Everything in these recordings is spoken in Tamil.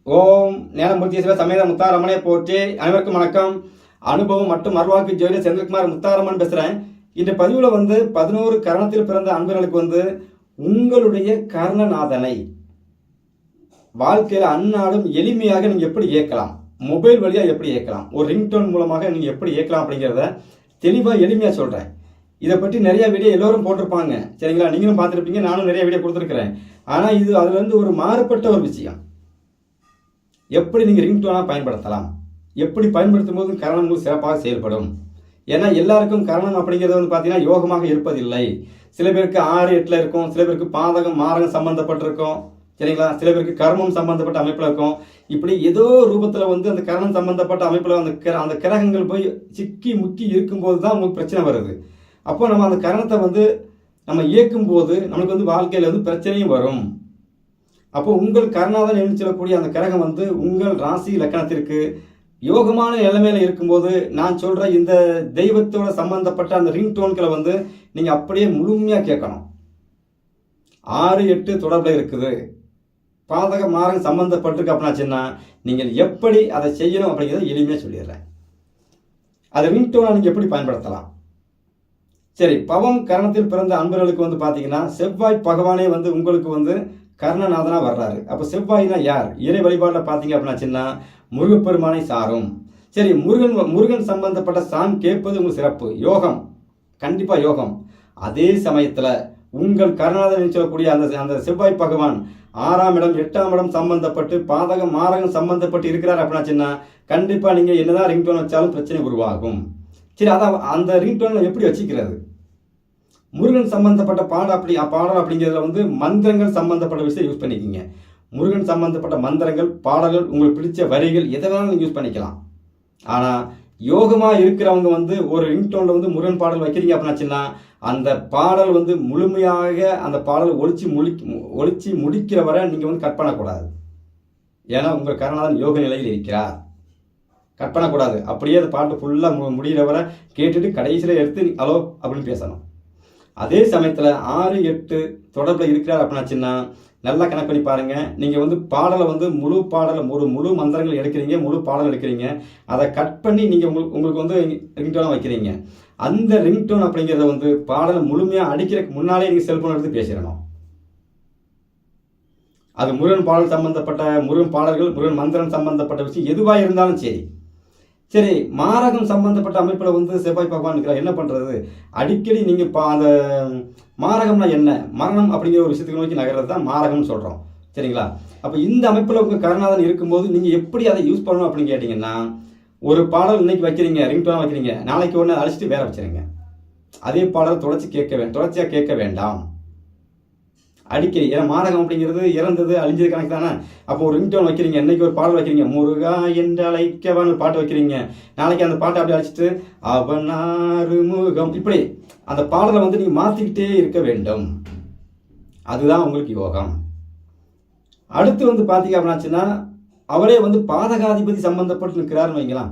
ஓம் ஞானமூர்த்தி சிவ சமேத முத்தாரம்மனை போற்றி. அனைவருக்கும் வணக்கம். அனுபவம் மற்றும் அருள்வாக்கு ஜோதிடர் செந்தில்குமார் முத்தாரம்மன் பேசுகிறேன். இந்த பதிவில் 11 கரணத்தில் பிறந்த அன்பர்களுக்கு உங்களுடைய கர்ணநாதனை வாழ்க்கையில் அன்னாடும் எளிமையாக நீங்கள் எப்படி இயக்கலாம், மொபைல் வழியாக எப்படி இயக்கலாம், ஒரு ரிங்டோன் மூலமாக நீங்கள் எப்படி இயக்கலாம் அப்படிங்கிறத தெளிவாக எளிமையாக சொல்கிறேன். இதை பற்றி நிறைய வீடியோ எல்லோரும் போட்டிருப்பாங்க, சரிங்களா? நீங்களும் பார்த்துருப்பீங்க, நானும் நிறைய வீடியோ கொடுத்துருக்கிறேன். ஆனால் இது அதுலேருந்து ஒரு மாறுபட்ட ஒரு விஷயம். எப்படி நீங்கள் ரிங்டோனாக பயன்படுத்தலாம், எப்படி பயன்படுத்தும் போது கரணம் சிறப்பாக செயல்படும். ஏன்னா எல்லாருக்கும் கரணம் அப்படிங்கிறது பார்த்தீங்கன்னா யோகமாக இருப்பதில்லை. சில பேருக்கு 6, 8 இருக்கும், சில பேருக்கு பாதகம் மாரகம் சம்பந்தப்பட்டிருக்கும், சரிங்களா? சில பேருக்கு கர்மம் சம்பந்தப்பட்ட அமைப்பில் இருக்கும். இப்படி ஏதோ ரூபத்தில் அந்த கரணம் சம்பந்தப்பட்ட அமைப்பில் அந்த கிரகங்கள் போய் சிக்கி முக்கி இருக்கும்போது தான் உங்களுக்கு பிரச்சனை வருது. அப்போ நம்ம அந்த கரணத்தை நம்ம இயக்கும் போது நம்மளுக்கு வாழ்க்கையில் பிரச்சனையும் வரும். அப்போ உங்கள் கர்ணநாதன் என்று சொல்லக்கூடிய அந்த கிரகம் உங்கள் ராசி லக்கணத்திற்கு யோகமான நிலைமையில இருக்கும்போது நான் சொல்ற இந்த தெய்வத்தோட சம்பந்தப்பட்ட அந்த ரிங்டோன்களை நீங்க அப்படியே முழுமையா கேட்கணும். 6, 8 தொடர்பில் இருக்குது, பாதக மாரகம் சம்பந்தப்பட்டிருக்கு அப்படின்னாச்சுன்னா நீங்கள் எப்படி அதை செய்யணும் அப்படிங்கிறத எளிமையாக சொல்லிடுறேன். அதை ரிங்டோனை நீங்கள் எப்படி பயன்படுத்தலாம்? சரி, பவம் கரணத்தில் பிறந்த அன்பர்களுக்கு பார்த்தீங்கன்னா செவ்வாய் பகவானே உங்களுக்கு கர்ணநாதனாக வர்றாரு. அப்போ செவ்வாய்னா யார்? இறை வழிபாட்டில் பார்த்தீங்க அப்படின்னாச்சுன்னா முருகப்பெருமானை சாரும். சரி, முருகன் சம்பந்தப்பட்ட சாங் கேட்பது உங்களுக்கு சிறப்பு, யோகம், கண்டிப்பாக யோகம். அதே சமயத்தில் உங்கள் கர்ணநாதன் சொல்லக்கூடிய அந்த செவ்வாய் பகவான் 6ஆம் இடம் 8ஆம் இடம் சம்பந்தப்பட்டு பாதகம் மாரகம் சம்பந்தப்பட்டு இருக்கிறார் அப்படின்னாச்சுன்னா கண்டிப்பாக நீங்கள் என்னதான் ரிங்டோன் வச்சாலும் பிரச்சனை உருவாகும். சரி, அதான் அந்த ரிங்டோனை எப்படி வச்சுக்கிறது? முருகன் சம்பந்தப்பட்ட பாடல் அப்படிங்கிறதுல மந்திரங்கள் சம்பந்தப்பட்ட விஷயம் யூஸ் பண்ணிக்கிங்க. முருகன் சம்பந்தப்பட்ட மந்திரங்கள், பாடல்கள், உங்களுக்கு பிடிச்ச வரிகள் எதை வேணாலும் நீங்கள் யூஸ் பண்ணிக்கலாம். ஆனால் யோகமாக இருக்கிறவங்க ஒரு ரிங்டோனில் முருகன் பாடல் வைக்கிறீங்க அப்படின்னாச்சுன்னா அந்த பாடல் முழுமையாக அந்த பாடல் ஒழிச்சு முடிக்கிற வரை நீங்கள் கட் பண்ணக்கூடாது. ஏன்னா உங்கள் கர்ணநாதன் யோக நிலையில் இருக்கிறார், கட் பண்ணக்கூடாது. அப்படியே அந்த பாட்டு ஃபுல்லாக முடிகிற வரை கேட்டுட்டு கடைசியில் எடுத்து ஹலோ அப்படின்னு பேசணும். அதே சமயத்தில் 6, 8 தொடர்பில் இருக்கிறார் அப்படின்னாச்சுன்னா நல்லா கணக்கு பண்ணி பாருங்க. நீங்கள் பாடலை முழு மந்திரங்கள் எடுக்கிறீங்க, முழு பாடல் எடுக்கிறீங்க, அதை கட் பண்ணி நீங்கள் உங்களுக்கு ரிங்டோனாக வைக்கிறீங்க. அந்த ரிங்டோன் அப்படிங்கிறத பாடலை முழுமையாக அடிக்கிறதுக்கு முன்னாலே நீங்கள் செல்போன் எடுத்து பேசிடணும். அது முருகன் பாடல் சம்பந்தப்பட்ட முருகன் பாடல்கள், முருகன் மந்திரம் சம்பந்தப்பட்ட விஷயம் எதுவாக இருந்தாலும் சரி. சரி, மாரகம் சம்பந்தப்பட்ட அமைப்பில் செவ்வாய் பகவான் இருக்கிறார், என்ன பண்ணுறது? அடிக்கடி நீங்கள் அந்த மாரகம்னா என்ன, மரணம் அப்படிங்கிற ஒரு விஷயத்துக்கு நோக்கி நகர்றது தான் மாரகம்னு சொல்கிறோம், சரிங்களா? அப்போ இந்த அமைப்பில் உங்கள் கர்ணநாதன் இருக்கும்போது நீங்கள் எப்படி அதை யூஸ் பண்ணணும் அப்படின்னு கேட்டிங்கன்னா, ஒரு பாடல் இன்னைக்கு வைக்கிறீங்க, ரிங்டோனாக வைக்கிறீங்க, நாளைக்கு ஒன்று அழிச்சிட்டு வேற வச்சுருங்க. அதே பாடல் தொடர்ச்சியாக கேட்க வேண்டாம் அடிக்கடி. ஏன்னா மாரகம் அப்படிங்கிறது இறந்தது அழிஞ்சது கணக்கு தானே. அப்போ ஒரு ரிங்டோன் வைக்கிறீங்க, இன்னைக்கு ஒரு பாடல் வைக்கிறீங்க, முருகா என்று அழைக்கவான்னு பாட்டு வைக்கிறீங்க, நாளைக்கு அந்த பாட்டை அப்படி அழைச்சிட்டு அவனாறு முகம், இப்படி அந்த பாடலை நீங்கள் மாற்றிக்கிட்டே இருக்க வேண்டும். அதுதான் உங்களுக்கு யோகம். அடுத்து பார்த்தீங்க அப்படின்னாச்சுன்னா அவரே பாதகாதிபதி சம்பந்தப்பட்டு நிற்கிறாருன்னு வைங்களாம்.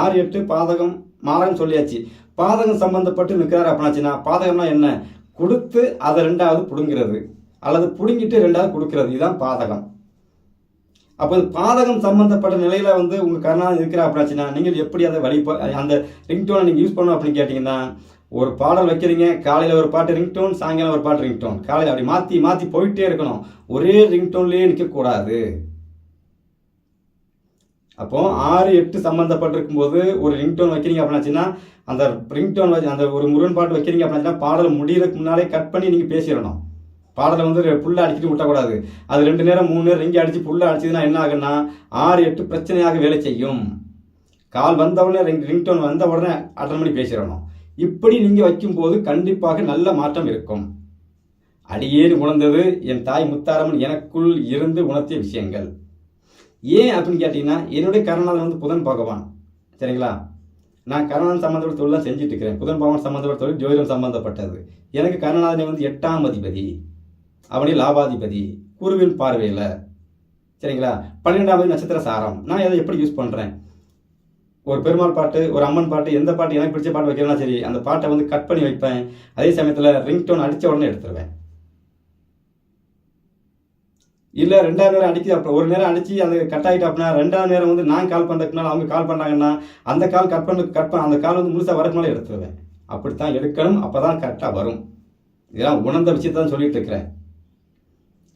6, 8 பாதகம் மாரகம் சொல்லியாச்சு. பாதகம் சம்பந்தப்பட்டு நிற்கிறாரு அப்படின்னாச்சுன்னா பாதகம்னா என்ன? கொடுத்து அதை 2வது பிடுங்கிறது, அல்லது பிடுங்கிட்டு 2வது கொடுக்கிறது, இதுதான் பாதகம். அப்போ பாதகம் சம்பந்தப்பட்ட நிலையில் உங்கள் கர்ணநாதன் இருக்கிறா அப்படின்னாச்சுன்னா நீங்கள் எப்படி அதை அந்த ரிங்டோனை நீங்கள் யூஸ் பண்ணணும் அப்படின்னு கேட்டிங்கன்னா, ஒரு பாடல் வைக்கிறீங்க, காலையில் ஒரு பாட்டு ரிங்டோன், சாயங்காலம் ஒரு பாட்டு ரிங்டோன், காலையில் அப்படி மாற்றி மாற்றி போயிட்டே இருக்கணும், ஒரே ரிங்டோன்லேயே நிற்கக்கூடாது. அப்போ 6, 8 சம்பந்தப்பட்டிருக்கும் போது ஒரு ரிங்டோன் வைக்கிறீங்க அப்படின்னாச்சுன்னா அந்த ரிங்டோன் அந்த ஒரு முருகன் பாட்டு வைக்கிறீங்க அப்படின்னாச்சுன்னா பாடல் முடியறதுக்கு முன்னாலே கட் பண்ணி நீங்கள் பேசிடணும். பாடலை புல்லாக அடிச்சுட்டு விட்டக்கூடாது. அது 2 நேரம் 3 நேரம் ரிங்கி அடித்து புல்லாக அடிச்சதுன்னா என்ன ஆகுன்னா 6, 8 பிரச்சனையாக வேலை செய்யும். கால் வந்த உடனே ரிங்டோன் வந்த உடனே அட்டன் பண்ணி பேசிடணும். இப்படி நீங்கள் வைக்கும்போது கண்டிப்பாக நல்ல மாற்றம் இருக்கும். அடியேன் உணர்ந்தது என் தாய் முத்தாரம்மன் எனக்குள் இருந்து உணர்த்திய விஷயங்கள். ஏன் அப்படின்னு கேட்டிங்கன்னா, என்னுடைய கர்ணநாதன் புதன் பகவான், சரிங்களா? நான் கர்ணநாதன் சம்மந்தப்பட்ட தொழில் தான் செஞ்சுட்டு இருக்கிறேன். புதன் பகவான் சம்மந்தப்பட்ட தொழில் ஜோதிடம் சம்மந்தப்பட்டது. எனக்கு கர்ணநாதனை 8ஆம் அதிபதி, அவனே லாபாதிபதி, குருவின் பார்வையில், சரிங்களா? 12ஆவது நட்சத்திர சாரம். நான் இதை எப்படி யூஸ் பண்ணுறேன்? ஒரு பெருமாள் பாட்டு, ஒரு அம்மன் பாட்டு, எந்த பாட்டு எனக்கு பிடிச்ச பாட்டு வைக்கிறேன்னா சரி, அந்த பாட்டை கட் பண்ணி வைப்பேன். அதே சமயத்தில் ரிங்டோன் அடித்த உடனே எடுத்துருவேன். இல்லை 2வது நேரம் அடிக்குது, அப்போ ஒரு நேரம் அடித்து அது கட் ஆகிட்டு அப்படின்னா 2வது நேரம் வந்து நான் கால் பண்ணுறதுக்குனால அவங்க கால் பண்ணாங்கன்னா அந்த கால் அந்த கால் வந்து முழுசாக வரக்குனால எடுத்துருவேன். அப்படித்தான் எடுக்கணும், அப்போ தான் கரெக்டாக வரும். இதெல்லாம் உணர்ந்த விஷயத்தை தான் சொல்லிட்டு இருக்கிறேன்.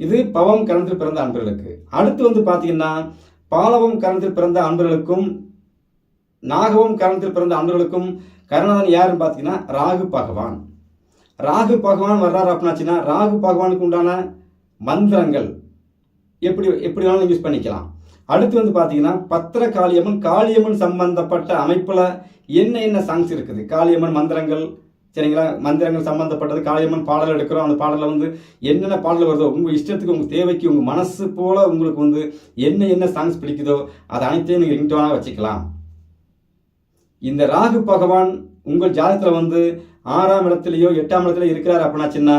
இது பவம் கரணத்தில் பிறந்த அன்பர்களுக்கு. அடுத்து வந்து பார்த்தீங்கன்னா பாலவம் கரணத்தில் பிறந்த அன்பர்களுக்கும் நாகவம் கரணத்தில் பிறந்த அன்பர்களுக்கும் கருணாதன் யாருன்னு பார்த்தீங்கன்னா ராகு பகவான். ராகு பகவான் வர்றாரு அப்படின்னாச்சுன்னா ராகு பகவானுக்கு உண்டான மந்திரங்கள் எப்படி வேணாலும் யூஸ் பண்ணிக்கலாம். அடுத்து வந்து பார்த்தீங்கன்னா பத்திர காளியம்மன் சம்பந்தப்பட்ட அமைப்பில் என்ன சாங்ஸ் இருக்குது, காளியம்மன் மந்திரங்கள், சரிங்களா, மந்திரங்கள் சம்பந்தப்பட்டது, காளியம்மன் பாடல் எடுக்கிறோம், அந்த பாடலில் வந்து என்னென்ன பாடல் வருதோ உங்கள் இஷ்டத்துக்கு, உங்கள் தேவைக்கு, உங்கள் மனசு போல் உங்களுக்கு வந்து என்ன சாங்ஸ் பிடிக்குதோ அது அனைத்தையும் நீங்கள் ரிங்டோனாக வச்சுக்கலாம். இந்த ராகு பகவான் உங்கள் ஜாதகத்தில் வந்து 6ஆம் இடத்துலையோ 8ஆம் இடத்துலையோ இருக்கிறார் அப்படின்னாச்சுன்னா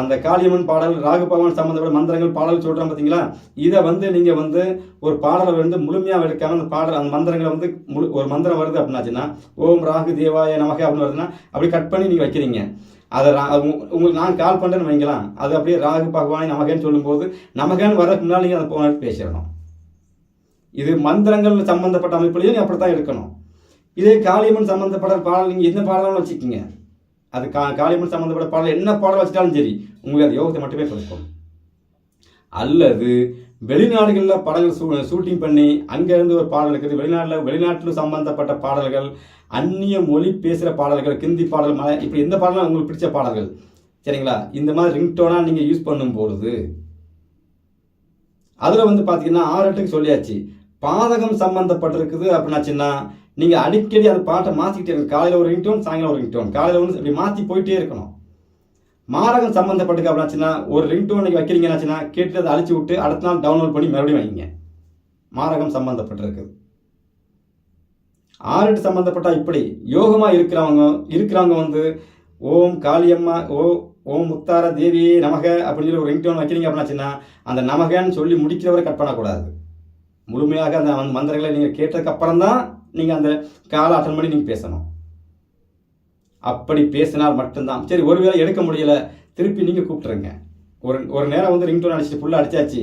அந்த காளியம்மன் பாடல், ராகு பகவான் சம்பந்தப்பட்ட மந்திரங்கள் பாடல் சொல்கிறோம் பார்த்தீங்களா, இதை வந்து நீங்கள் வந்து ஒரு பாடலை வந்து முழுமையாக எடுக்காமல் அந்த பாடல் அந்த மந்திரங்களை வந்து ஒரு மந்திரம் வருது அப்படின்னாச்சுன்னா ஓம் ராகு தேவாய நமக அப்படின்னு வருதுன்னா அப்படி கட் பண்ணி நீங்கள் வைக்கிறீங்க. அதை உங்களுக்கு நான் கால் பண்ணுறேன்னு வைங்களாம், அது அப்படியே ராகு பகவானை நமகன்னு சொல்லும்போது நமகன்னு வரதுக்கு முன்னால் நீங்கள் அதை போன பேசிடணும். இது மந்திரங்கள் சம்பந்தப்பட்ட அமைப்புலையும் அப்படி தான் எடுக்கணும். இதே காளியம்மன் சம்பந்தப்பட்ட பாடல் நீங்கள் எந்த பாடலும் வச்சுக்கிங்க, அது காளியம்மன் சம்பந்தப்பட்ட பாடல் என்ன பாடல் வச்சுட்டாலும் சரி உங்களுக்கு அது யோகத்தை மட்டுமே கொடுக்கும். அல்லது வெளிநாடுகளில் படங்கள் ஷூட்டிங் பண்ணி அங்கேருந்து ஒரு பாடல் இருக்குது, வெளிநாட்டில் சம்பந்தப்பட்ட பாடல்கள், அந்நிய மொழி பேசுகிற பாடல்கள், ஹிந்தி பாடல், இப்படி எந்த பாடலும் உங்களுக்கு பிடிச்ச பாடல்கள், சரிங்களா, இந்த மாதிரி ரிங்டோனாக நீங்கள் யூஸ் பண்ணும் பொழுது அதில் வந்து பார்த்தீங்கன்னா 6-8க்கு சொல்லியாச்சு. பாதகம் சம்பந்தப்பட்டிருக்குது அப்படின்னாச்சுன்னா நீங்கள் அடிக்கடி அந்த பாட்டை மாற்றிக்கிட்டே இருக்கணும். காலையில் ஒரு ரிங்டோன், சாயங்காலம் ஒரு ரிங்டோன், காலையில் ஒன்று இப்படி மாற்றி போயிட்டே இருக்கணும். மாரகம் சம்மந்தப்பட்டிருக்கு அப்படின்னாச்சுன்னா ஒரு ரிங்டோன் நீங்கள் வைக்கிறீங்கன்னாச்சுன்னா கேட்டு அதை அழிச்சு விட்டு அடுத்த நாள் டவுன்லோட் பண்ணி மறுபடியும் வைங்க. மாரகம் சம்மந்தப்பட்டிருக்கு. 6-8 சம்மந்தப்பட்டால் இப்படி யோகமாக இருக்கிறவங்க வந்து ஓம் காளியம்மா ஓம் முத்தார தேவியே நமக அப்படின்னு சொல்லி ஒரு ரிங்டோன் வைக்கிறீங்க அப்படின்னாச்சுன்னா அந்த நமகன்னு சொல்லி முடிக்கிறவரை கட் பண்ணக்கூடாது. முழுமையாக அந்த மந்திரங்களை நீங்கள் கேட்டதுக்கு அப்புறம் தான் நீங்கள் அந்த காலை அட்டன் பண்ணி நீங்கள் பேசணும். அப்படி பேசினால் மட்டும்தான் சரி. ஒருவேளை எடுக்க முடியலை, திருப்பி நீங்கள் கூப்பிட்டுருங்க. ஒரு நேரம் வந்து ரிங்டோன் அடிச்சுட்டு ஃபுல்லாக அடிச்சாச்சு,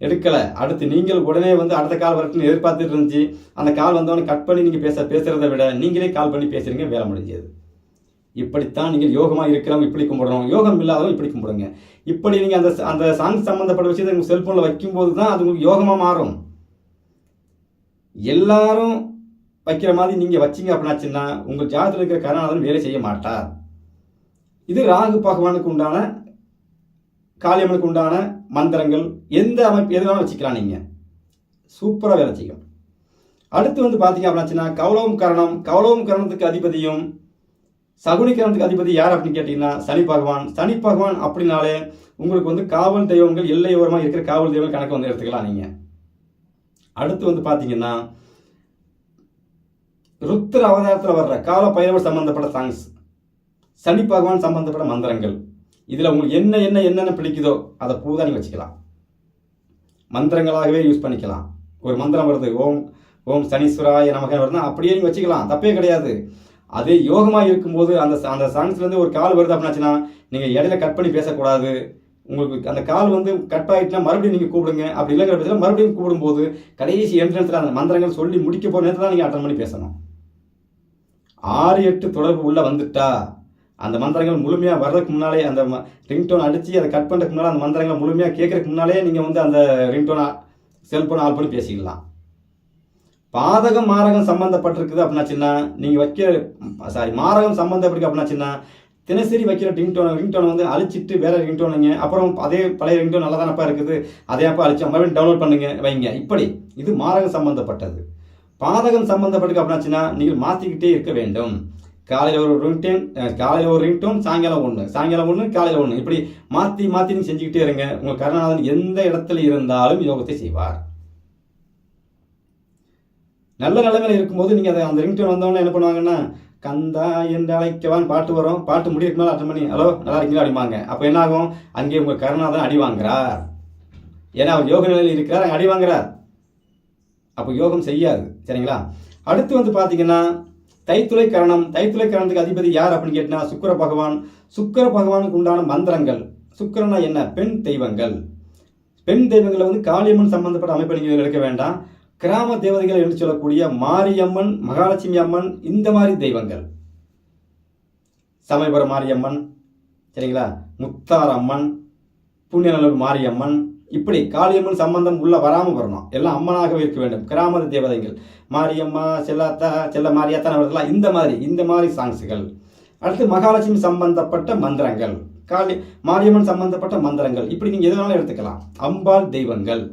எடுக்கலை, அடுத்து நீங்கள் உடனே வந்து அடுத்த கால் வரட்டுன்னு எதிர்பார்த்துட்டு இருந்துச்சு, அந்த கால் வந்தவொடனே கட் பண்ணி நீங்கள் பேசுகிறத விட நீங்களே கால் பண்ணி பேசுகிறீங்க, வேலை முடிஞ்சது. இப்படித்தான் நீங்கள் யோகமாக இருக்கிறவங்க இப்படி கும்பிடணும், யோகம் இல்லாதவங்க இப்படி கும்பிடுங்க. இப்படி நீங்கள் அந்த சாங் சம்மந்தப்பட்ட விஷயத்தை உங்கள் செல்ஃபோனில் வைக்கும்போது தான் அது உங்களுக்கு யோகமாக மாறும். எல்லாரும் வைக்கிற மாதிரி நீங்கள் வச்சிங்க அப்படின்னாச்சுன்னா உங்கள் ஜாதகத்தில் இருக்கிற கருணாநாதன் வேலை செய்ய மாட்டார். இது ராகு பகவானுக்கு உண்டான, காளியம்மனுக்கு உண்டான மந்திரங்கள், எந்த அமைப்பு எது வேணாலும் வச்சுக்கலாம், நீங்கள் சூப்பராக வேலை செய்யும். அடுத்து வந்து பார்த்தீங்க அப்படின்னாச்சுன்னா கௌலவம் கரணத்துக்கு அதிபதியும் சகுனி கரணத்துக்கு அதிபதி யார் அப்படின்னு கேட்டிங்கன்னா சனி பகவான். சனி பகவான் அப்படின்னாலே உங்களுக்கு வந்து காவல் தெய்வங்கள், எல்லையோரமாக இருக்கிற காவல் தெய்வங்கள் கணக்கு வந்து எடுத்துக்கலாம் நீங்கள். அடுத்து வந்து பார்த்தீங்கன்னா ருத்ர அவதாரத்தில் வர்ற கால பைரவர் சம்பந்தப்பட்ட சாங்ஸ், சனி பகவான் சம்பந்தப்பட்ட மந்திரங்கள், இதில் உங்களுக்கு என்னென்ன பிடிக்குதோ அதை பூரா நீங்கள் வச்சுக்கலாம், மந்திரங்களாகவே யூஸ் பண்ணிக்கலாம். ஒரு மந்திரம் வருது ஓம் சனீஸ்வராய நமக வருதுன்னா அப்படியே நீங்கள் வச்சுக்கலாம், தப்பே கிடையாது. அதே யோகமாக இருக்கும்போது அந்த சாங்ஸ்லேருந்து ஒரு கால் வருது அப்படின்னாச்சுன்னா நீங்கள் இடையில கட் பண்ணி பேசக்கூடாது. உங்களுக்கு அந்த கால் வந்து கட் ஆகிட்டுனா மறுபடியும் நீங்கள் கூப்பிடுங்க. அப்படி இல்லைங்கிற பட்சத்தில் மறுபடியும் கூப்பிடும்போது கடைசி என்ட்ரன்ஸில் அந்த மந்திரங்கள் சொல்லி முடிக்க போகிற நேரத்தில் தான் நீங்கள் அட்டன் பண்ணி பேசணும். 6-8 தொடர்பு உள்ளே வந்துட்டா அந்த மந்திரங்கள் முழுமையாக வர்றதுக்கு முன்னாலே, அந்த ரிங்டோன் அடித்து அதை கட் பண்ணுறதுக்கு முன்னால் அந்த மந்திரங்களை முழுமையாக கேட்கறதுக்கு முன்னாலே நீங்கள் வந்து அந்த ரிங்டோனை செல்ஃபோனை ஆல் பண்ணி பேசிக்கலாம். பாதகம் மாரகம் சம்மந்தப்பட்டிருக்குது அப்படின்னாச்சுன்னா நீங்கள் மாரகம் சம்மந்தப்பட்டிருக்கு அப்படின்னாச்சுன்னா தினசரி வைக்கிற ரிங்டோனை வந்து அழிச்சிட்டு வேற ரிங்டோன் வைங்க. அப்புறம் அதே பழைய ரிங்டோன் நல்லா தானப்பா இருக்குது, அதே அப்பா அழிச்சு மறுபடியும் டவுன்லோட் பண்ணுங்க வைங்க. இப்படி இது மாரகம் சம்பந்தப்பட்டது. பாதகம் சம்பந்தப்பட்டிருக்கு அப்படின்னாச்சுன்னா நீங்கள் மாற்றிக்கிட்டே இருக்க வேண்டும். காலையில் ஒரு ரிங்டோன் சாயங்காலம் ஒன்று காலையில் ஒன்று, இப்படி மாற்றி நீங்கள் செஞ்சுக்கிட்டே இருங்க. உங்கள் கருணாநாதன் எந்த இடத்துல இருந்தாலும் யோகத்தை செய்வார். நல்ல நிலைமையில் இருக்கும்போது நீங்கள் அந்த ரிங்டோன் வந்தவொடனே என்ன பண்ணுவாங்கன்னா கந்தா என்று அழைக்கவான்னு பாட்டு வரும், பாட்டு முடிவுக்கு மேலே அட்டன் பண்ணி ஹலோ நல்லா இருக்கீங்களா அடிப்பாங்க. அப்போ என்ன ஆகும், அங்கே உங்கள் கருணாநாதன் அடி வாங்குறார். ஏன்னா அவர் யோக நிலையில் இருக்கிறார், அங்கே அடி வாங்குறார். அப்போ யோகம் செய்யாது, சரிங்களா. அடுத்து வந்து பார்த்தீங்கன்னா தைத்துளை கரணத்துக்கு அதிபதி யார் அப்படின்னு கேட்டினா சுக்கிர பகவான். சுக்கிர பகவானுக்கு உண்டான மந்திரங்கள், சுக்கிரனா என்ன, பெண் தெய்வங்கள். பெண் தெய்வங்களை வந்து காளியம்மன் சம்பந்தப்பட்ட அமைப்பை நீங்கள் எடுக்க வேண்டாம். கிராம தேவதைகள் என்று சொல்லக்கூடிய மாரியம்மன், மகாலட்சுமி அம்மன், இந்த மாதிரி தெய்வங்கள், சமயபுரம் மாரியம்மன், சரிங்களா, முத்தார் அம்மன், புண்ணியநல்லூர் மாரியம்மன், இப்படி காளியம்மன் சம்பந்தம் உள்ள வராமல் வரணும். எல்லாம் அம்மனாகவே இருக்க வேண்டும். கிராம தேவதைகள் மாரியம்மா, செல்லாத்தா, செல்ல மாரியாத்தான் வருதலாம், இந்த மாதிரி சாங்ஸுகள். அடுத்து மகாலட்சுமி சம்பந்தப்பட்ட மந்திரங்கள், மாரியம்மன் சம்பந்தப்பட்ட மந்திரங்கள், இப்படி நீங்கள் எதுனாலும் எடுத்துக்கலாம். அம்பாள் தெய்வங்கள்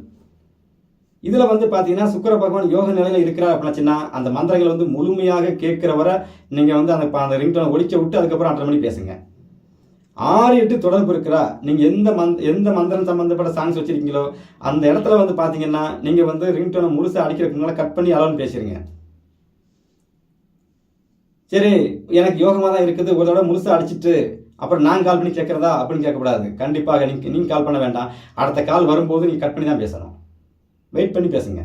இதில் வந்து பார்த்தீங்கன்னா சுக்கிர பகவான் யோக நிலையில் இருக்கிறார் அப்படின்னாச்சுன்னா அந்த மந்திரங்கள் வந்து முழுமையாக கேட்குற வரை நீங்கள் வந்து அந்த ரிங்டோனை ஒழிக்க விட்டு அதுக்கப்புறம் 6:30 மணி பேசுங்க. 6-8 தொடர்பு இருக்கிறா, நீங்கள் எந்த மந்திரம் சம்பந்தப்பட்ட சாங்ஸ் வச்சுருக்கீங்களோ அந்த இடத்துல வந்து பார்த்தீங்கன்னா நீங்கள் வந்து ரிங்டோனை முழுசாக அடிக்கிறதுக்கு முன்னால் கட் பண்ணி அளவுன்னு பேசிடுங்க. சரி, எனக்கு யோகமாக தான் இருக்குது, ஒரு தடவை முழுசாக அடிச்சுட்டு அப்புறம் நான் கால் பண்ணி கேட்குறதா அப்படின்னு கேட்கக்கூடாது. கண்டிப்பாக நீங்கள் கால் பண்ண வேண்டாம். அடுத்த கால் வரும்போது நீங்கள் கட் பண்ணி தான் பேசணும். வெயிட் பண்ணி பேசுங்க.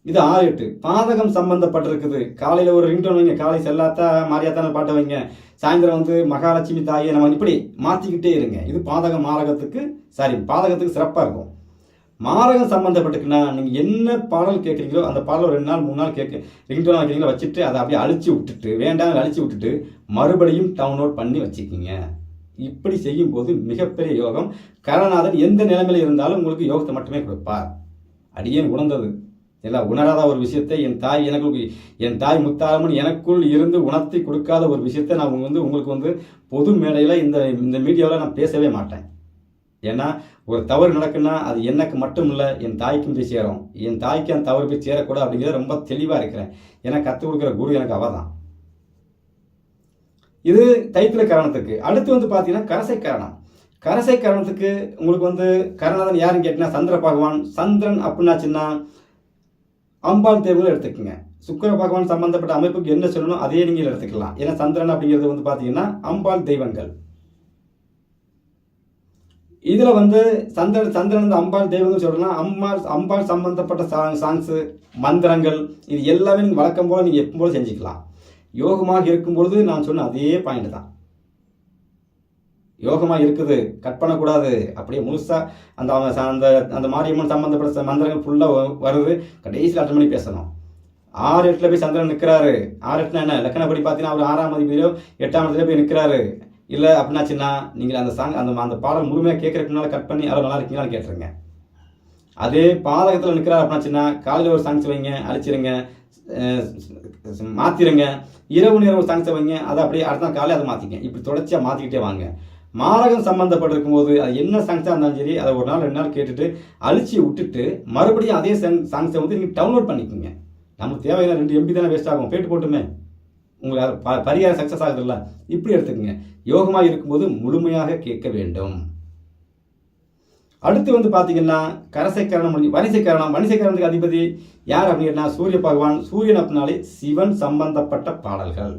இது 6-8 பாதகம் சம்பந்தப்பட்டிருக்குது. காலையில் ஒரு ரிங்டோன் வைங்க, காலை செல்லாத்தா மாரியாத்தான பாட்டை வைங்க, சாயந்தரம் வந்து மகாலட்சுமி தாயை நம்ம இப்படி மாற்றிக்கிட்டே இருங்க. இது பாதகத்துக்கு சிறப்பாக இருக்கும். மாரகம் சம்பந்தப்பட்டுக்குன்னா நீங்கள் என்ன பாடல் கேட்குறீங்களோ அந்த பாடல் 2 நாள் 3 நாள் ரிங்டோன் வைக்கிறீங்களோ வச்சுட்டு அதை அப்படியே அழிச்சு விட்டுட்டு, வேண்டாம் அழிச்சு விட்டுட்டு மறுபடியும் டவுன்லோட் பண்ணி வச்சுக்கிங்க. இப்படி செய்யும் போது மிகப்பெரிய யோகம். கரநாதன் எந்த நிலைமையில் இருந்தாலும் உங்களுக்கு யோகத்தை மட்டுமே கொடுப்பார். அடியேன் உணர்ந்தது எல்லாம் உணராத ஒரு விஷயத்தை என் தாய் முத்தாரம்மன் எனக்குள் இருந்து உணர்த்தி கொடுக்காத ஒரு விஷயத்தை நான் உங்களுக்கு வந்து பொது மேடையில் இந்த மீடியாவில் நான் பேசவே மாட்டேன். ஏன்னா ஒரு தவறு நடக்குன்னா அது எனக்கு மட்டும் இல்லை, என் தாய்க்கும் போய் சேரும். என் தாய்க்கு அந்த தவறு போய் சேரக்கூடாது அப்படிங்கிறத ரொம்ப தெளிவாக இருக்கிறேன். ஏன்னா கற்றுக் கொடுக்குற குரு எனக்கு அவ தான். இது தைத்தில கரணத்துக்கு. அடுத்து வந்து பார்த்தீங்கன்னா கரசை கரணம். கரசை கரணத்துக்கு உங்களுக்கு வந்து கரணநாதன் யாருன்னு கேட்டீங்கன்னா சந்திர பகவான். சந்திரன் அப்படின்னாச்சுன்னா அம்பாள் தேவங்களை எடுத்துக்கோங்க. சுக்கிர பகவான் சம்பந்தப்பட்ட அமைப்புக்கு என்ன சொல்லணும் அதே நீங்கள் எடுத்துக்கலாம். ஏன்னா சந்திரன் அப்படிங்கிறது வந்து பார்த்தீங்கன்னா அம்பாள் தெய்வங்கள். இதில் வந்து சந்திரன் அம்பாள் தெய்வங்கள் சொல்லலாம். அம்பாள் சம்பந்தப்பட்ட சாங்ஸு, மந்திரங்கள், இது எல்லாமே நீங்கள் வழக்கம் போல் நீங்கள் எப்போ போல செஞ்சுக்கலாம். யோகமாக இருக்கும்பொழுது நான் சொன்ன அதே பாயிண்ட் தான். யோகமாக இருக்குது, கட் பண்ணக்கூடாது. அப்படியே முழுசாக அந்த மாரியம்மன் சம்பந்தப்பட்ட மந்திரங்கள் ஃபுல்லாக வருது. கடைசியில் 8 மணி பேசணும். 6-8 போய் சந்திரன் நிற்கிறாரு. 6-8 என்ன லக்கணப்படி பார்த்தீங்கன்னா அவர் 6ஆம் அதிபதியிலோ 8ஆம் இடத்துல போய் நிற்கிறாரு. இல்லை அப்படின்னாச்சுன்னா நீங்கள் அந்த பாடல் முழுமையாக கேட்கறதுக்கு முன்னால் கட் பண்ணி அவ்வளோ நல்லா இருக்கீங்களான்னு கேட்டுருங்க. அதே பாதகத்தில் நிற்கிறாரு அப்படின்னாச்சுன்னா காலையில் ஒரு சாங்ஸ் வைங்க, அழிச்சிருங்க, மாற்றிடுங்க. இரவு நேரம் ஒரு சாங்ஸை வைங்க, அதை அப்படியே அடுத்த நாள் காலையில் அதை மாற்றிங்க. இப்படி தொடர்ச்சியாக மாற்றிக்கிட்டே வாங்க. மாரகம் சம்பந்தப்பட்டிருக்கும் போது அது என்ன சாங்ஸாக இருந்தாலும் சரி அதை ஒரு நாள் 2 நாள் கேட்டுட்டு அழிச்சி விட்டுட்டு மறுபடியும் அதே சாங்ஸை வந்து நீங்கள் டவுன்லோட் பண்ணிக்கோங்க. நமக்கு தேவையான 2 MB தானே வேஸ்ட் ஆகும், போயிட்டு போட்டுமே, உங்களுக்கு பரிகாரம் சக்ஸஸ் ஆகுதுல்ல. இப்படி எடுத்துக்கோங்க. யோகமாக இருக்கும்போது முழுமையாக கேட்க வேண்டும். அடுத்து வந்து பார்த்தீங்கன்னா கரசைக்கரணம், வணிசைக்கரணத்துக்கு அதிபதி யார் அப்படின்னா சூரிய பகவான். சூரியன் அப்படின்னாலே சிவன் சம்பந்தப்பட்ட பாடல்கள்,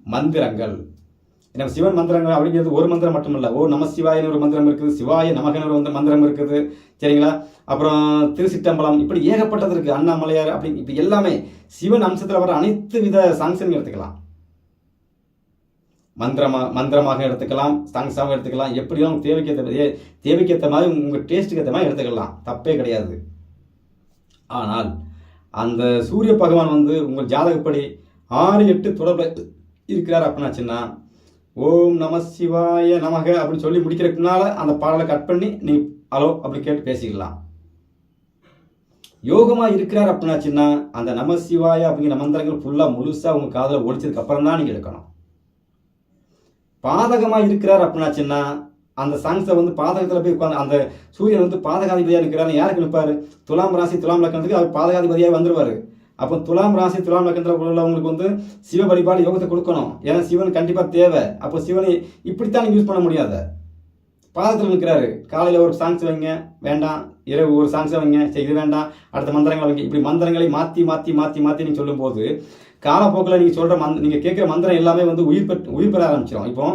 மந்திரங்கள். ஏன்னா சிவன் மந்திரங்கள் அப்படிங்கிறது ஒரு மந்திரம் மட்டும் இல்லை. நம சிவாயன்னு ஒரு மந்திரம் இருக்குது, சிவாய நமகன்னு ஒரு மந்திரம் இருக்குது, சரிங்களா. அப்புறம் திருச்சிட்டம்பலம், இப்படி ஏகப்பட்டது இருக்குது. அண்ணாமலையார் அப்படி இப்படி எல்லாமே சிவன் அம்சத்தில் வர அனைத்து வித சாங்ஸும் எடுத்துக்கலாம். மந்திரமாக எடுத்துக்கலாம், சாங்ஸாகவும் எடுத்துக்கலாம். எப்படியும் தேவைக்கேற்ற மாதிரி உங்கள் டேஸ்ட்டுக்கு ஏற்ற மாதிரி எடுத்துக்கலாம், தப்பே கிடையாது. ஆனால் அந்த சூரிய பகவான் வந்து உங்கள் ஜாதகப்படி 6-8 தொடர்பு இருக்கிறார் அப்படின்னாச்சுன்னா ஓம் நம சிவாய நமக அப்படின்னு சொல்லி முடிக்கிறதுக்குனால அந்த பாடலை கட் பண்ணி நீங்கள் ஹலோ அப்படி கேட்டு பேசிக்கலாம். யோகமாக இருக்கிறார் அப்படின்னாச்சுன்னா அந்த நம சிவாய அப்படிங்கிற மந்திரங்கள் ஃபுல்லாக முழுசாக உங்கள் காதில் ஒழிச்சதுக்கு அப்புறம் தான் நீங்கள் எடுக்கணும். பாதகமாக இருக்கிறார் அப்படின்னாச்சுன்னா அந்த சாங்ஸை வந்து பாதகத்தில் போய் உட்காந்து அந்த சூரியன் வந்து பாதகாதிபதியாக இருக்கிறாரு. யாருக்கு நிற்பார்? துலாம் ராசி துலாம் லக்கணத்துக்கு அவர் பாதகாதிபதியாக வந்துடுவார். அப்போ துலாம் ராசி துலாம் லக்கணத்தில் உள்ளவங்களுக்கு வந்து சிவ வழிபாடு யோகத்தை கொடுக்கணும். ஏன்னா சிவன் கண்டிப்பாக தேவை. அப்போ சிவனை இப்படித்தான் நீங்கள் யூஸ் பண்ண முடியாது. பாதத்தில் நிற்கிறாரு, காலையில் ஒரு சாங்ஸ் வைங்க, வேண்டாம். இரவு ஒரு சாங்ஸை வைங்க, சரி இது வேண்டாம், அடுத்த மந்திரங்களை வைங்க. இப்படி மந்திரங்களை மாற்றி மாற்றி மாற்றி மாற்றி நீங்கள் சொல்லும்போது காலப்போக்கில் நீங்கள் சொல்கிற நீங்கள் கேட்குற மந்திரம் எல்லாமே வந்து உயிர் பெற ஆரம்பிச்சிடும். இப்போ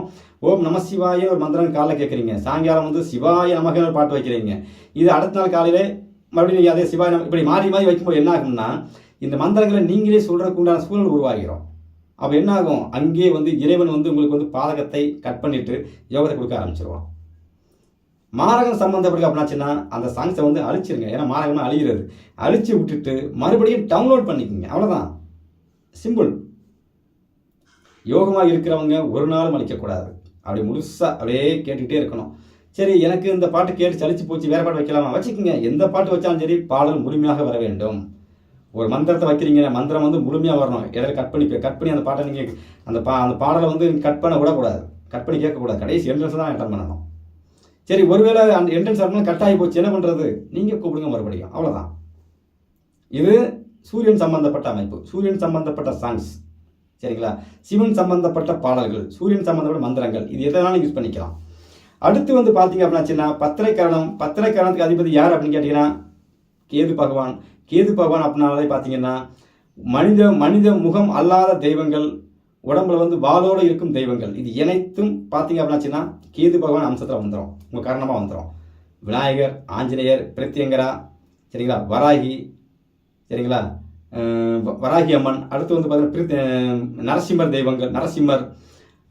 ஓம் நம சிவாய ஒரு மந்திரம் காலைல கேட்குறீங்க, சாயங்காலம் வந்து சிவாய நமக்கு ஒரு பாட்டு வைக்கிறீங்க. இது அடுத்த நாள் காலையில் மறுபடியும் நீங்கள் அதே சிவாய இப்படி மாறி மாறி வைக்கும்போது என்ன ஆகும்னா இந்த மந்திரங்களை நீங்களே சொல்கிறதுக்கு உண்டான சூழல் உருவாகிறோம். அப்போ என்ன ஆகும்? அங்கே வந்து இறைவன் வந்து உங்களுக்கு வந்து பாதகத்தை கட் பண்ணிவிட்டு யோகத்தை கொடுக்க ஆரம்பிச்சிருவான். மாரகம் சம்மந்தப்பட்ட அப்படின்னாச்சுன்னா அந்த சாங்ஸை வந்து அழிச்சிருங்க. ஏன்னா மாரகம்னா அழிகிறது. அழிச்சு விட்டுட்டு மறுபடியும் டவுன்லோட் பண்ணிக்கோங்க. அவ்வளோதான், சிம்பிள். யோகமாக இருக்கிறவங்க ஒரு நாளும் அழிக்கக்கூடாது. அப்படி முழுசாக அப்படியே கேட்டுக்கிட்டே இருக்கணும். சரி, எனக்கு இந்த பாட்டு கேட்டு சலிச்சு போச்சு, வேறு பாட்டு வைக்கலாமா? வச்சுக்கோங்க. எந்த பாட்டு வச்சாலும் சரி, பாடல் முழுமையாக வர வேண்டும். ஒரு மந்திரத்தை வைக்கிறீங்க, மந்திரம் வந்து முழுமையாக வரணும். இடையில கட் பண்ணி அந்த பாட்டை நீங்கள் அந்த பாடலை வந்து கட் பண்ண விடக்கூடாது, கட் பண்ணி கேட்கக்கூடாது. கடைசி என்ட்ரன்ஸ் தான் அட்டன் பண்ணணும். சரி, ஒருவேளை அந்த என்ட்ரன்ஸ் வரணும் கட் ஆகி போச்சு, என்ன பண்ணுறது? நீங்கள் கூப்பிடுங்க மறுபடியும், அவ்வளோதான். இது சூரியன் சம்பந்தப்பட்ட அமைப்பு, சூரியன் சம்பந்தப்பட்ட சாங்ஸ், சரிங்களா? சிவன் சம்பந்தப்பட்ட பாடல்கள், சூரியன் சம்பந்தப்பட்ட மந்திரங்கள், இது எதனாலும் யூஸ் பண்ணிக்கலாம். அடுத்து வந்து பார்த்தீங்க அப்படின்னாச்சுன்னா பத்திரைக்கரணத்துக்கு அதிபதி யார் அப்படின்னு கேட்டிங்கன்னா கேது பகவான். கேது பகவான் அப்படின்னாலே பார்த்தீங்கன்னா மனித முகம் அல்லாத தெய்வங்கள், உடம்புல வந்து வாளோடு இருக்கும் தெய்வங்கள், இது அனைத்தும் பார்த்தீங்க அப்படின்னாச்சுன்னா கேது பகவான் அம்சத்தில் வந்துடும், உங்கள் காரணமாக வந்துடும். விநாயகர், ஆஞ்சநேயர், பிரத்யங்கரா, சரிங்களா, வராகி, சரிங்களா, வராகி அம்மன். அடுத்து வந்து பார்த்தீங்கன்னா நரசிம்மர் தெய்வங்கள், நரசிம்மர்.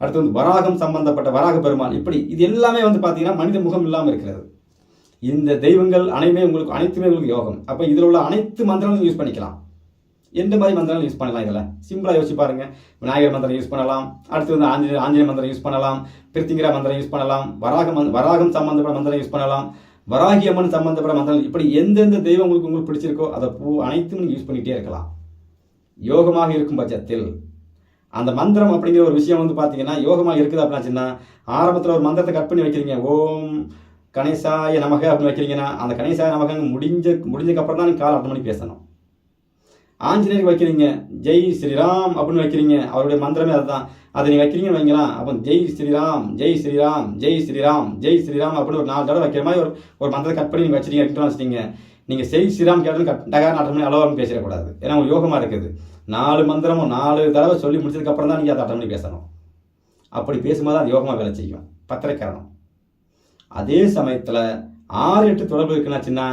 அடுத்து வந்து வராகம் சம்பந்தப்பட்ட வராக பெருமாள். இப்படி இது எல்லாமே வந்து பார்த்தீங்கன்னா மனித முகம் இல்லாமல் இருக்கிறது. இந்த தெய்வங்கள் அனைத்துமே உங்களுக்கு யோகம். அப்போ இதில் உள்ள அனைத்து மந்திரங்களும் யூஸ் பண்ணிக்கலாம். எந்த மாதிரி மந்திரங்கள் யூஸ் பண்ணலாம்? இதில் சிம்பிளாக யோசிச்சு பாருங்க. விநாயகர் மந்திரம் யூஸ் பண்ணலாம். அடுத்து வந்து ஆஞ்சநேய மந்திரம் யூஸ் பண்ணலாம். பிரித்திங்கிரா மந்திரம் யூஸ் பண்ணலாம். வராகம் சம்பந்தப்பட்ட மந்திரம் யூஸ் பண்ணலாம். வராகி அம்மன் சம்பந்தப்பட்ட மந்திரம். இப்படி எந்தெந்த தெய்வம் உங்களுக்கு பிடிச்சிருக்கோ அதை அனைத்தும் நீங்கள் யூஸ் பண்ணிகிட்டே இருக்கலாம். யோகமாக இருக்கும் பட்சத்தில் அந்த மந்திரம் அப்படிங்கிற ஒரு விஷயம் வந்து பார்த்தீங்கன்னா யோகமாக இருக்குது அப்படின்னாச்சுன்னா ஆரம்பத்தில் ஒரு மந்திரத்தை கட் பண்ணி வைக்கிறீங்க. ஓம் கணேசாய நமக அப்படின்னு வைக்கிறீங்கன்னா அந்த கணேசாய நமக முடிஞ்சதுக்கப்புறம் தான் நீங்கள் கால் 8 மணிக்கு பேசணும். ஆஞ்சநேயருக்கு வைக்கிறீங்க, ஜெய் ஸ்ரீராம் அப்படின்னு வைக்கிறீங்க, அவருடைய மந்திரமே அதுதான். அதை நீங்கள் வைக்கிறீங்கன்னு வைங்களேன். அப்போ ஜெய் ஸ்ரீராம் ஜெய் ஸ்ரீராம் ஜெய் ஸ்ரீராம் ஜெய் ஸ்ரீராம் அப்படின்னு ஒரு 4 தடவை வைக்கிற மாதிரி ஒரு மந்திரத்தை கட் பண்ணி நீங்கள் வச்சுட்டீங்க, ரிங்டோன் வச்சுட்டீங்க. நீங்கள் ஜெய் ஸ்ரீராம் கேட்டாலும் டகார் 8 மணி அளவாக பேசிடக்கூடாது. ஏன்னா உங்களுக்கு யோகமாக இருக்குது. 4 மந்திரமும் 4 தடவை சொல்லி முடிச்சதுக்கப்புறம் தான் நீங்கள் அதை 8 மணி பேசணும். அப்படி பேசும்போது அது யோகமாக வேலை செய்யும். பத்திரைக்கரணம். அதே சமயத்தில் 6-8 தொடர்பு இருக்குன்னாச்சுன்னா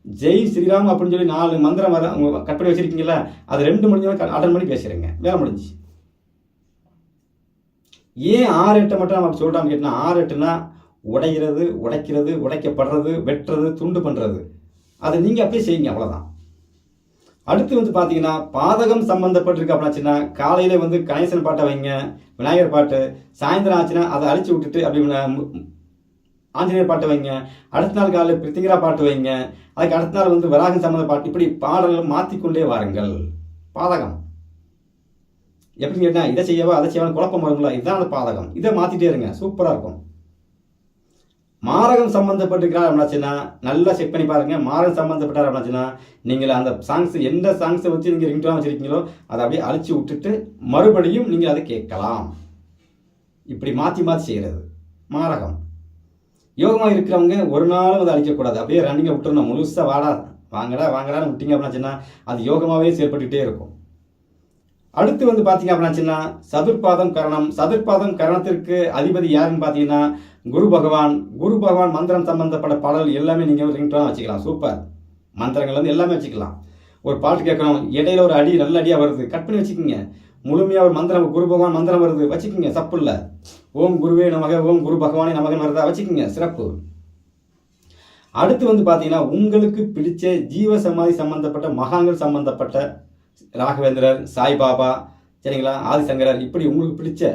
ஜெய் ஸ்ரீராம் அப்படின்னு சொல்லி 4 மந்திரம் வர கட் பண்ணி வச்சிருக்கீங்களா, அது 2 மணி 8 மணி பேசுகிறேங்க, வேலை முடிஞ்சு. ஏன் 6-8 மட்டும் நம்ம சொல்கிறான்னு கேட்டால் 6-8னா உடைகிறது, உடைக்கிறது, உடைக்கப்படுறது, வெட்டுறது, துண்டு பண்ணுறது, அதை நீங்கள் அப்படியே செய்யுங்க, அவ்வளோதான். அடுத்து வந்து பார்த்தீங்கன்னா பாதகம் சம்மந்தப்பட்டிருக்கு அப்படின்னாச்சுன்னா காலையில் வந்து கணேசன் பாட்டை வைங்க, விநாயகர் பாட்டு. சாயந்தரம் ஆச்சுன்னா அதை அழிச்சு விட்டுட்டு அப்படி ஆஞ்சநேயர் பாட்டு வைங்க. அடுத்த நாள் காலையில் பிரித்திங்கரா பாட்டு வைங்க. அதுக்கு அடுத்த நாள் வந்து வராகம் சம்பந்த பாட்டு. இப்படி பாடல்கள் மாற்றிக்கொண்டே வாருங்கள். பாதகம் எப்படின்னு கேட்டால் இதை செய்யவா அதை செய்யவா குழப்பம் வருங்களா, இதுதான் அந்த பாதகம். இதை மாற்றிட்டே இருங்க, சூப்பராக இருக்கும். மாரகம் சம்பந்தப்பட்டிருக்கிறார் அப்படின்னாச்சுன்னா நல்லா செக் பண்ணி பாருங்க. மாரகம் சம்பந்தப்பட்டார் அப்படின்னாச்சுன்னா நீங்கள் அந்த சாங்ஸ் எந்த சாங்ஸை வச்சு நீங்கள் ரிங்டோன் வச்சிருக்கீங்களோ அதை அப்படியே அழிச்சு விட்டுட்டு மறுபடியும் நீங்கள் அதை கேட்கலாம். இப்படி மாற்றி மாற்றி செய்கிறது மாரகம். யோகமாக இருக்கிறவங்க ஒரு நாளும் அதை அழிக்கக்கூடாது, அப்படியே ரன்னிங்கை விட்டுருணும். முழுசாக வாங்கடான்னு விட்டீங்க அப்படின்னாச்சுன்னா அது யோகமாகவே செயல்பட்டுக்கிட்டே இருக்கும். அடுத்து வந்து பார்த்தீங்க அப்படின்னாச்சுன்னா சதுர்பாதம் கரணம். சதுர்பாதம் கரணத்திற்கு அதிபதி யாருன்னு பார்த்தீங்கன்னா குரு பகவான். மந்திரம் சம்பந்தப்பட்ட பாடல் எல்லாமே நீங்கள் ரிங்டோனாக வச்சுக்கலாம். சூப்பர். மந்திரங்கள் வந்து எல்லாமே வச்சுக்கலாம். ஒரு பாட்டு கேட்கணும், இடையில ஒரு அடி நல்ல அடியாக வருது, கட் பண்ணி வச்சுக்கோங்க. முழுமையாக ஒரு மந்திரம், குரு பகவான் மந்திரம் வருது, வச்சுக்கோங்க, தப்பு இல்லை. ஓம் குருவே நமக, ஓம் குரு பகவானே நமகன்னு வருதா, வச்சுக்கோங்க, சிறப்பு. அடுத்து வந்து பார்த்தீங்கன்னா உங்களுக்கு பிடிச்ச ஜீவ சமாதி சம்பந்தப்பட்ட மகான்கள் சம்பந்தப்பட்ட ராகவேந்திரர், சாய்பாபா, சரிங்களா, ஆதிசங்கரர், இப்படி உங்களுக்கு பிடிச்ச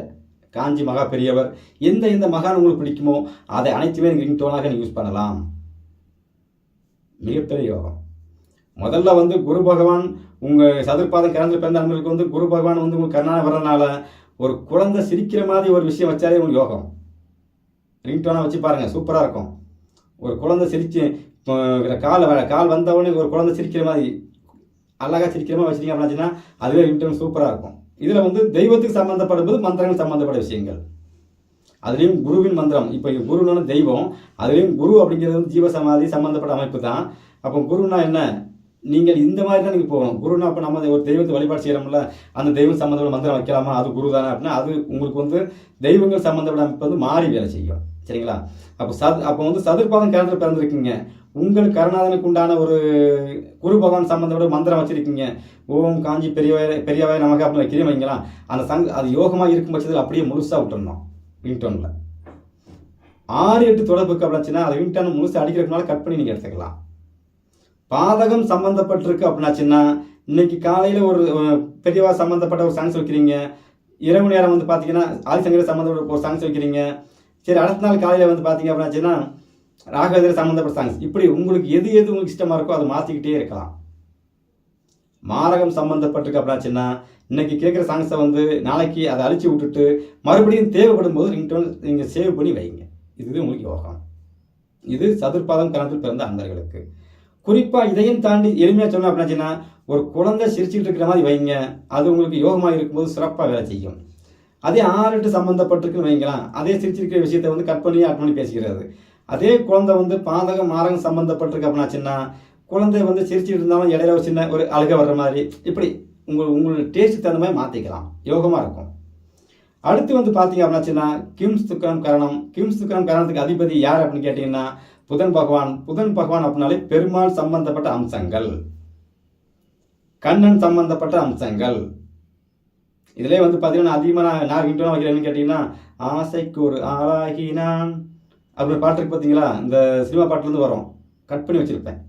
காஞ்சி மகா பெரியவர், எந்த மகான் உங்களுக்கு பிடிக்குமோ அதை அனைத்துமே நீங்கள் ரிங்டோனாக நீங்கள் யூஸ் பண்ணலாம். மிகப்பெரிய யோகம். முதல்ல வந்து குரு பகவான் உங்கள் சதுர்பாதம் கிடந்து பிறந்த நண்பர்களுக்கு வந்து குரு பகவான் வந்து உங்களுக்கு கருணாக வர்றதுனால ஒரு குழந்தை சிரிக்கிற மாதிரி ஒரு விஷயம் வச்சாலே உங்களுக்கு யோகம். ரிங்டோனாக வச்சு பாருங்கள், சூப்பராக இருக்கும். ஒரு குழந்தை சிரிச்சு கால் வந்தவொடனே ஒரு குழந்தை சிரிக்கிற மாதிரி அழகாக சிரிக்கிற மாதிரி வச்சிருக்கீங்க அப்படின்னா அதுவே ரிங்டோன் சூப்பராக இருக்கும். இதில் வந்து தெய்வத்துக்கு சம்மந்தப்படும்போது மந்திரங்கள் சம்மந்தப்பட்ட விஷயங்கள், அதுலேயும் குருவின் மந்திரம். இப்போ குருன்னு தெய்வம், அதுலேயும் குரு அப்படிங்கிறது வந்து ஜீவசமாதி சம்மந்தப்பட்ட அமைப்பு தான். அப்போ குருன்னா என்ன, நீங்கள் இந்த மாதிரி தான் நீங்கள் போகணும். குருன்னா அப்போ நம்ம ஒரு தெய்வத்தை வழிபாடு செய்கிறோம்ல, அந்த தெய்வம் சம்மந்தப்பட்ட மந்திரம் வைக்கலாமா, அது குரு தானே அப்படின்னா அது உங்களுக்கு வந்து தெய்வங்கள் சம்மந்தப்பட்ட அமைப்பு வந்து மாறி வேலை செய்யும், சரிங்களா. அப்போ வந்து சதுர்பாதம் கேரளத்தில் பிறந்திருக்கீங்க, உங்களுக்கு கருணாதனுக்கு உண்டான ஒரு குரு பகவான் சம்பந்தப்பட்ட மந்திரம் வச்சிருக்கீங்க. ஓம் காஞ்சி பெரியவாய் நமக்கு அப்படின்னு வைக்கிறீங்க வைங்களா, அந்த அது யோகமாக இருக்கும் பட்சத்தில் அப்படியே முழுசாக விட்டுருந்தோம் ரிங்டோனில். 6-8 தொடர்புக்கு அப்படின்னாச்சுன்னா அது ரிங்டோன் முழுசு அடிக்கிறதுனால கட் பண்ணி நீங்கள் எடுத்துக்கலாம். பாதகம் சம்மந்தப்பட்டிருக்கு அப்படின்னாச்சுன்னா இன்னைக்கு காலையில் ஒரு பெரியவா சம்மந்தப்பட்ட ஒரு சாங்ஸ் வைக்கிறீங்க, இரவு நேரம் வந்து பார்த்தீங்கன்னா ஆதிசங்கர சம்மந்தப்பட்ட ஒரு சாங்ஸ் வைக்கிறீங்க, சரி அடுத்த நாள் காலையில் வந்து பார்த்தீங்க அப்படின்னாச்சுன்னா ராகவேந்திர சம்மந்தப்பட்ட சாங்ஸ், இப்படி உங்களுக்கு எது உங்களுக்கு இஷ்டமாக இருக்கோ அதை மாற்றிக்கிட்டே இருக்கலாம். மாரகம் சம்மந்தப்பட்டிருக்கு அப்படின்னாச்சுன்னா இன்னைக்கு கேட்குற சாங்ஸை வந்து நாளைக்கு அதை அழிச்சு விட்டுட்டு மறுபடியும் தேவைப்படும் போது ரிங்டோன் நீங்கள் சேவ் பண்ணி வைங்க. இதுவே உங்களுக்கு யோகம். இது சதுர்பாதம் கரணத்தில் பிறந்த அன்பர்களுக்கு. குறிப்பாக இதையும் தாண்டி எளிமையாக சொன்னோம் அப்படின்னாச்சுன்னா ஒரு குழந்தை சிரிச்சுட்டு இருக்கிற மாதிரி வைங்க, அது உங்களுக்கு யோகமாக இருக்கும்போது சிறப்பாக வேலை செய்யும். அதே 6-8 சம்மந்தப்பட்டிருக்குன்னு வைங்களாம், அதே சிரிச்சிருக்கிற விஷயத்தை வந்து கட் பண்ணி பேசிக்கிறது. அதே குழந்தை வந்து பாதகம் மாரகம் சம்மந்தப்பட்டிருக்கு அப்படின்னாச்சுன்னா குழந்தை வந்து சிரிச்சுட்டு இருந்தாலும் இடையில ஒரு சின்ன ஒரு அழுக வர்ற மாதிரி, இப்படி உங்களோட டேஸ்ட்டுக்கு தகுந்த மாதிரி மாற்றிக்கலாம், யோகமாக இருக்கும். அடுத்து வந்து பார்த்தீங்க அப்படின்னாச்சுன்னா கிம்ஸ் துக்கரம் கரணம். கிம்ஸ் துக்கரம் கரணத்துக்கு அதிபதி யார் அப்படின்னு கேட்டிங்கன்னா புதன் பகவான். புதன் பகவான் அப்படின்னாலே பெருமாள் சம்பந்தப்பட்ட அம்சங்கள், கண்ணன் சம்பந்தப்பட்ட அம்சங்கள். இதிலே வந்து பார்த்தீங்கன்னா அதிகமாக நான் ரிங்டோன் வைக்கிறேன்னு கேட்டிங்கன்னா ஆசைக்கு ஒரு ஆளாகினான் அப்படின்னு பாட்டு இருக்கு பார்த்தீங்களா, இந்த சினிமா பாட்டிலேருந்து வரும், கட் பண்ணி வச்சுருப்பேன்.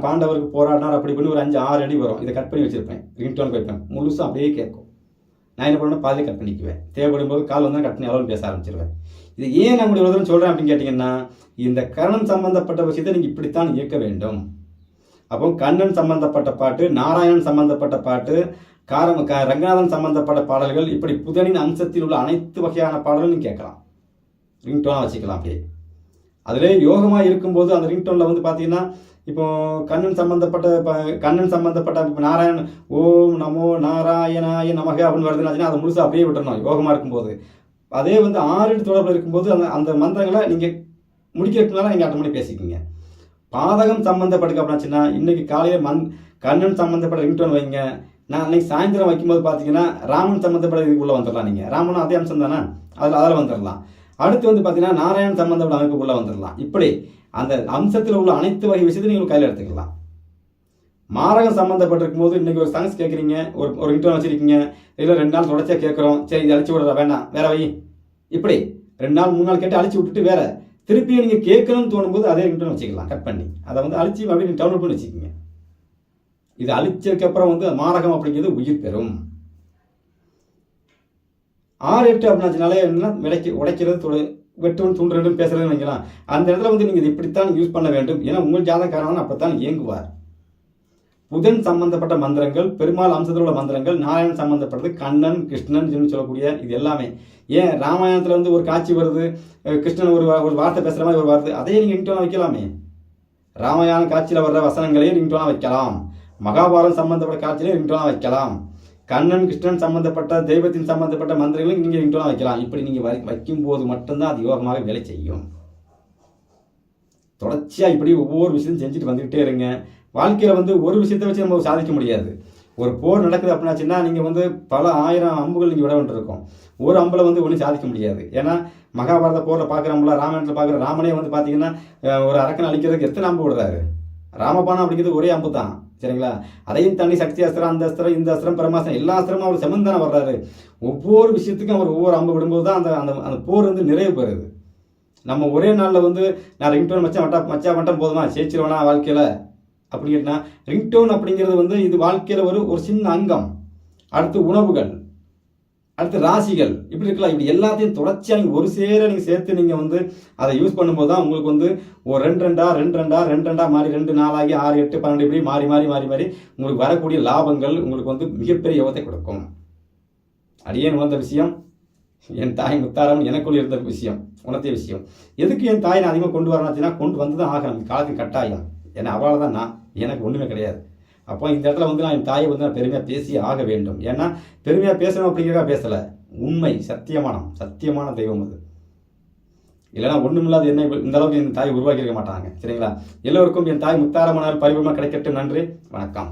பாண்டவருக்கு போராடினார் அப்படி பண்ணி ஒரு 5-6 அடி வரும், இதை கட் பண்ணி வச்சுருப்பேன், ரிங்டோன் வைப்பேன், முழுசும் அப்படியே கேட்கும். நான் என்ன பண்ணுவேன், பாதிலே கட் பண்ணிக்குவேன், தேவைப்படும் போது கால் வந்து கட் பண்ணி அளவு பேச ஆரம்பிச்சிருவேன். இது ஏன் நான் உங்களுடைய உதவி சொல்கிறேன் அப்படின்னு கேட்டிங்கன்னா இந்த கரணம் சம்பந்தப்பட்ட விஷயத்தை நீங்கள் இப்படித்தான் இயக்க வேண்டும். அப்போ கண்ணன் சம்பந்தப்பட்ட பாட்டு, நாராயணன் சம்பந்தப்பட்ட பாட்டு, ரங்கநாதன் சம்பந்தப்பட்ட பாடல்கள், இப்படி புதனின் அம்சத்தில் உள்ள அனைத்து வகையான பாடல்கள் நீங்கள் கேட்கலாம், ரிங்டோனாக வச்சுக்கலாம். அப்படியே அதிலே யோகமாக இருக்கும்போது அந்த ரிங்டோனில் வந்து பார்த்தீங்கன்னா இப்போ கண்ணன் சம்பந்தப்பட்ட நாராயணன் ஓம் நமோ நாராயணாய நமக அப்படின்னு வருதுன்னு அதை முழுசாக அப்படியே விட்டுறணும் யோகமாக இருக்கும்போது. அதே வந்து 6-8 தொடர்பில் இருக்கும்போது அந்த மந்திரங்களை நீங்கள் முடிக்கிறதுனால நீங்கள் அட்டன் பண்ணி பேசிக்கிங்க. பாதகம் சம்மந்தப்பட்டு அப்படின்னாச்சுன்னா இன்றைக்கி காலையில் கண்ணன் சம்மந்தப்பட்ட ரிங்டோன் வைங்க. நான் அன்றைக்கி சாயந்தரம் வைக்கும்போது பார்த்தீங்கன்னா ராமன் சம்மந்தப்பட்ட இதுக்குள்ளே வந்துடலாம். நீங்கள் ராமனும் அதே அம்சம் தானே, அதில் வந்துடலாம். அடுத்து வந்து பார்த்தீங்கன்னா நாராயணன் சம்பந்தப்பட்ட அமைப்புக்குள்ளே வந்துடலாம். இப்படி அந்த அம்சத்தில் உள்ள அனைத்து வகை விஷயத்தையும் நீங்கள் கையில் எடுத்துக்கலாம். மாரகம் சம்மந்தப்பட்டிருக்கும் போது இன்றைக்கி ஒரு சாங்ஸ் கேட்குறீங்க, ஒரு ரிங்டோன் வச்சுருக்கீங்க, இல்லை 2 நாள் தொடர்ச்சியாக கேட்குறோம், சரி இது அழிச்சு விடுறா வேண்டாம் வேற வை, இப்படி 2 நாள் 3 நாள் கேட்டு அழிச்சு விட்டுட்டு வேற திருப்பியும் நீங்கள் கேட்கணும்னு தோணும்போது அதே ரிங்டோன் வச்சுக்கலாம், கட் பண்ணி அதை வந்து அழிச்சு அப்படியே நீங்கள் டவுன்லோட் பண்ணி வச்சுக்கோங்க. இது அழிச்சதுக்கப்புறம் வந்து மாரகம் அப்படிங்கிறது உயிர் பெறும். 6-8 அப்படின்னாச்சுனாலே என்ன உடைக்கிறது வெட்டுவன் தூண்டுறதுன்னு பேசுறதுன்னு வைக்கலாம். அந்த இடத்துல வந்து நீங்கள் இப்படித்தான் யூஸ் பண்ண வேண்டும். ஏன்னா உங்கள் ஜாதகக்காரன் அப்பத்தான் இயங்குவார். புதன் சம்பந்தப்பட்ட மந்திரங்கள், பெருமாள் அம்சத்தில் உள்ள மந்திரங்கள், நாராயணன் சம்பந்தப்பட்டது, கண்ணன் கிருஷ்ணன் சொல்லக்கூடிய இது எல்லாமே. ஏன் ராமாயணத்தில் வந்து ஒரு காட்சி வருது, கிருஷ்ணன் ஒரு வார்த்தை பேசுகிற மாதிரி ஒரு வார்த்தை, அதையே நீங்கள் ரிங்டோனாக வைக்கலாமே. ராமாயண காட்சியில் வர்ற வசனங்களையும் ரிங்டோனாக வைக்கலாம், மகாபாரதம் சம்பந்தப்பட்ட காட்சியிலையும் ரிங்டோனாக வைக்கலாம், கண்ணன் கிருஷ்ணன் சம்பந்தப்பட்ட தெய்வத்தின் சம்பந்தப்பட்ட மந்திரங்களும் நீங்கள் ரிங்டோனாக வைக்கலாம். இப்படி நீங்கள் வைக்கும்போது மட்டும்தான் அது யோகமாக வேலை செய்யும். தொடர்ச்சியாக இப்படி ஒவ்வொரு விஷயத்தையும் செஞ்சுட்டு வந்துக்கிட்டே இருங்க. வாழ்க்கையில் வந்து ஒரு விஷயத்தை வச்சு நம்ம சாதிக்க முடியாது. ஒரு போர் நடக்குது அப்படின்னாச்சுன்னா நீங்கள் வந்து பல 1000 அம்புகள் நீங்கள் விட வேண்டியிருக்கும். ஒரு அம்பில் வந்து ஒன்றும் சாதிக்க முடியாது. ஏன்னா மகாபாரத போரில் பார்க்குறோம்ல, ராமாயணத்தில் பார்க்குற ராமனே வந்து பார்த்தீங்கன்னா ஒரு அரக்கனை அழிக்கிறதுக்கு எத்தனை அம்பு விடுறாரு. ராமபானம் அப்படிங்கிறது ஒரே அம்பு தான், சரிங்களா. அதையும் தண்ணி சக்தி அஸ்திரம், அந்த அஸ்திரம், இந்த அஸ்திரம், பிரமாசம், எல்லா அஸ்திரமும் அவர் செமந்தானே வர்றாரு. ஒவ்வொரு விஷயத்துக்கும் அவர் ஒவ்வொரு அம்பு விடும்போது தான் அந்த போர் வந்து நிறைவு பெறுது. நம்ம ஒரே நாளில் வந்து நான் ரிங்டோன் மச்சா போதுமா ஜெயிச்சிருவேனா வாழ்க்கையில் அப்படின்னு கேட்டால், ரிங்டோன் அப்படிங்கிறது வந்து இது வாழ்க்கையில் ஒரு சின்ன அங்கம். அடுத்து உணவுகள், அடுத்து ராசிகள், இப்படி இருக்கலாம். இப்படி எல்லாத்தையும் தொடர்ச்சியாக நீங்கள் ஒரு சேர நீங்கள் சேர்த்து நீங்கள் வந்து அதை யூஸ் பண்ணும்போது தான் உங்களுக்கு வந்து ஒரு 2 மாறி 2 4 6 8 12 இப்படி மாறி உங்களுக்கு வரக்கூடிய லாபங்கள் உங்களுக்கு வந்து மிகப்பெரிய யோகத்தை கொடுக்கும். அடியேன் உணர்ந்த விஷயம், என் தாய் முத்தாரம் எனக்குள்ள இருந்த விஷயம், உணர்த்திய விஷயம். எதுக்கு என் தாயை நான் அதிகமாக கொண்டு வரணுச்சுன்னா கொண்டு வந்து தான் ஆகணும், காலத்தின் கட்டாயம். ஏன்னா அவளால் தான் நான், எனக்கு ஒன்றுமே கிடையாது. அப்போ இந்த இடத்துல வந்து நான் என் தாயை வந்து நான் பெருமையாக பேசி ஆக வேண்டும். ஏன்னா பெருமையாக பேசணும் அப்படிங்கிறதா பேசலை, உண்மை, சத்தியமான தெய்வம் அது. இல்லைனா ஒன்றுமில்லாத என்ன இந்த அளவுக்கு என் தாயை உருவாக்கி இருக்க மாட்டாங்க, சரிங்களா. எல்லோருக்கும் என் தாய் முத்தாரமனால் பரிபூர்ணமாக கிடைக்கட்டும். நன்றி, வணக்கம்.